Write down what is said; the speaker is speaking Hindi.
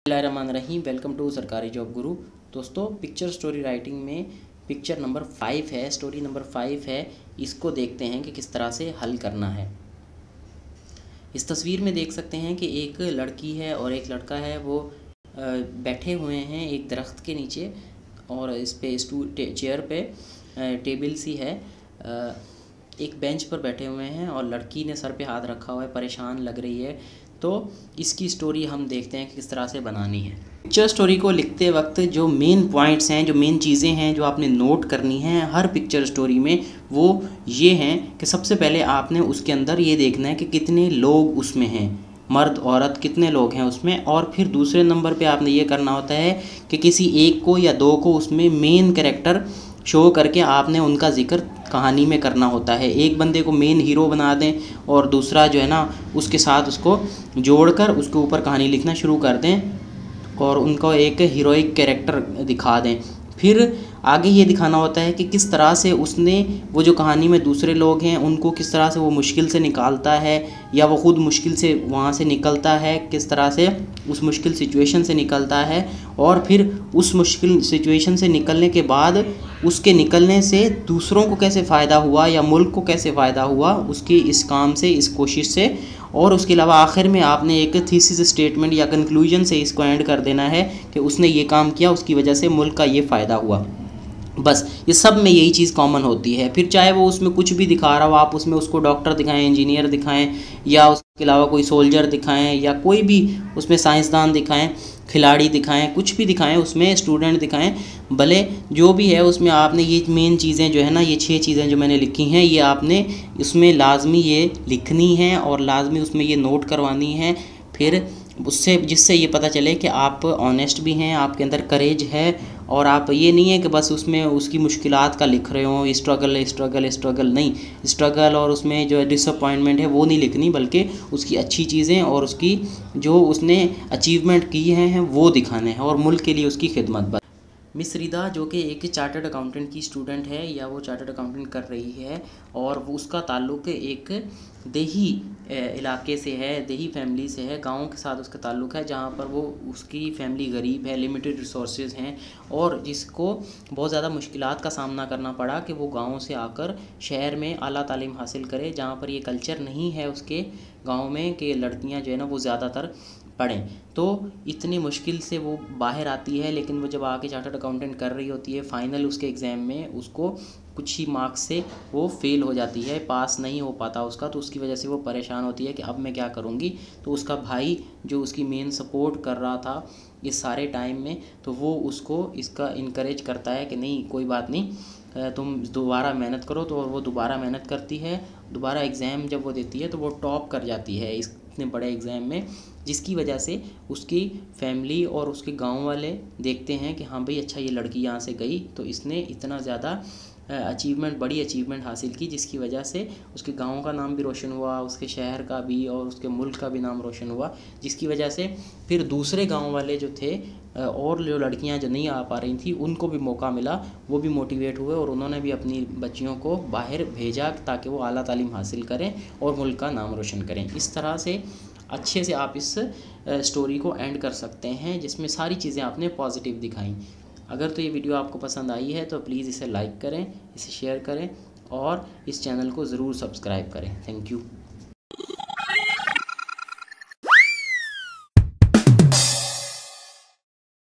बिस्मिल्लाहिर्रहमानिर्रहीम। वेलकम टू सरकारी जॉब गुरु। दोस्तों, पिक्चर स्टोरी राइटिंग में पिक्चर नंबर 5 है, स्टोरी नंबर 5 है। इसको देखते हैं कि किस तरह से हल करना है। इस तस्वीर में देख सकते हैं कि एक लड़की है और एक लड़का है, वो बैठे हुए हैं एक दरख्त के नीचे और इस पे चेयर पे टेबल सी है, एक बेंच पर बैठे हुए हैं और लड़की ने सर पे हाथ रखा हुआ है, परेशान लग रही है। तो इसकी स्टोरी हम देखते हैं कि किस तरह से बनानी है। पिक्चर स्टोरी को लिखते वक्त जो मेन पॉइंट्स हैं, जो मेन चीज़ें हैं जो आपने नोट करनी हैं हर पिक्चर स्टोरी में, वो ये हैं कि सबसे पहले आपने उसके अंदर ये देखना है कि कितने लोग उसमें हैं, मर्द औरत कितने लोग हैं उसमें। और फिर दूसरे नंबर पे आपने ये करना होता है कि किसी एक को या दो को उसमें मेन कैरेक्टर शो करके आपने उनका जिक्र कहानी में करना होता है। एक बंदे को मेन हीरो बना दें और दूसरा जो है ना उसके साथ उसको जोड़कर उसके ऊपर कहानी लिखना शुरू कर दें और उनको एक हीरोइक कैरेक्टर दिखा दें। फिर आगे ये दिखाना होता है कि किस तरह से उसने वो जो कहानी में दूसरे लोग हैं उनको किस तरह से वो मुश्किल से निकालता है या वो ख़ुद मुश्किल से वहाँ से निकलता है, किस तरह से उस मुश्किल सिचुएशन से निकलता है। और फिर उस मुश्किल सिचुएशन से निकलने के बाद उसके निकलने से दूसरों को कैसे फ़ायदा हुआ या मुल्क को कैसे फ़ायदा हुआ उसकी इस काम से, इस कोशिश से। और उसके अलावा आखिर में आपने एक थीसिस स्टेटमेंट या कंक्लूजन से इसको एंड कर देना है कि उसने ये काम किया, उसकी वजह से मुल्क का ये फ़ायदा हुआ। बस ये सब में यही चीज़ कॉमन होती है। फिर चाहे वो उसमें कुछ भी दिखा रहा हो, आप उसमें उसको डॉक्टर दिखाएं, इंजीनियर दिखाएं या उसके अलावा कोई सोल्जर दिखाएं या कोई भी उसमें साइंसदान दिखाएं, खिलाड़ी दिखाएं, कुछ भी दिखाएं, उसमें स्टूडेंट दिखाएं, भले जो भी है उसमें आपने ये मेन चीज़ें जो है ना, ये 6 चीज़ें जो मैंने लिखी हैं ये आपने उसमें लाजमी ये लिखनी है और लाजमी उसमें ये नोट करवानी है। फिर उससे जिससे ये पता चले कि आप ऑनेस्ट भी हैं, आपके अंदर करेज है और आप ये नहीं है कि बस उसमें उसकी मुश्किलात का लिख रहे हो, स्ट्रगल स्ट्रगल स्ट्रगल नहीं, स्ट्रगल और उसमें जो डिसअपॉइंटमेंट है वो नहीं लिखनी, बल्कि उसकी अच्छी चीज़ें और उसकी जो उसने अचीवमेंट की हैं वो दिखाने हैं और मुल्क के लिए उसकी खिदमत। मिस रिदा जो कि एक चार्टर्ड अकाउंटेंट की स्टूडेंट है या वो चार्टर्ड अकाउंटेंट कर रही है और वो उसका ताल्लुक़ एक देही इलाके से है, देही फैमिली से है, गाँव के साथ उसका ताल्लुक़ है जहाँ पर वो उसकी फैमिली गरीब है, लिमिटेड रिसोर्सेज हैं और जिसको बहुत ज़्यादा मुश्किलात का सामना करना पड़ा कि वो गाँव से आकर शहर में आला तालीम हासिल करे, जहाँ पर ये कल्चर नहीं है उसके गाँव में कि लड़कियाँ जो है ना वो ज़्यादातर पढ़ें। तो इतनी मुश्किल से वो बाहर आती है, लेकिन वो जब आके चार्टर्ड अकाउंटेंट कर रही होती है फाइनल उसके एग्ज़ाम में उसको कुछ ही मार्क्स से वो फेल हो जाती है, पास नहीं हो पाता उसका। तो उसकी वजह से वो परेशान होती है कि अब मैं क्या करूँगी। तो उसका भाई जो उसकी मेन सपोर्ट कर रहा था इस सारे टाइम में, तो वो उसको इसका इनकरेज करता है कि नहीं कोई बात नहीं, तुम दोबारा मेहनत करो। तो वो दोबारा मेहनत करती है, दोबारा एग्ज़ाम जब वो देती है तो वो टॉप कर जाती है इतने बड़े एग्ज़ाम में, जिसकी वजह से उसकी फैमिली और उसके गांव वाले देखते हैं कि हाँ भाई अच्छा ये लड़की यहाँ से गई तो इसने इतना ज़्यादा अचीवमेंट, बड़ी अचीवमेंट हासिल की, जिसकी वजह से उसके गांव का नाम भी रोशन हुआ, उसके शहर का भी और उसके मुल्क का भी नाम रोशन हुआ। जिसकी वजह से फिर दूसरे गांव वाले जो थे और जो लड़कियां जो नहीं आ पा रही थी उनको भी मौका मिला, वो भी मोटिवेट हुए और उन्होंने भी अपनी बच्चियों को बाहर भेजा ताकि वो आला तालीम हासिल करें और मुल्क का नाम रोशन करें। इस तरह से अच्छे से आप इस स्टोरी को एंड कर सकते हैं जिसमें सारी चीज़ें आपने पॉजिटिव दिखाई। अगर तो ये वीडियो आपको पसंद आई है तो प्लीज़ इसे लाइक करें, इसे शेयर करें और इस चैनल को ज़रूर सब्सक्राइब करें। Thank you.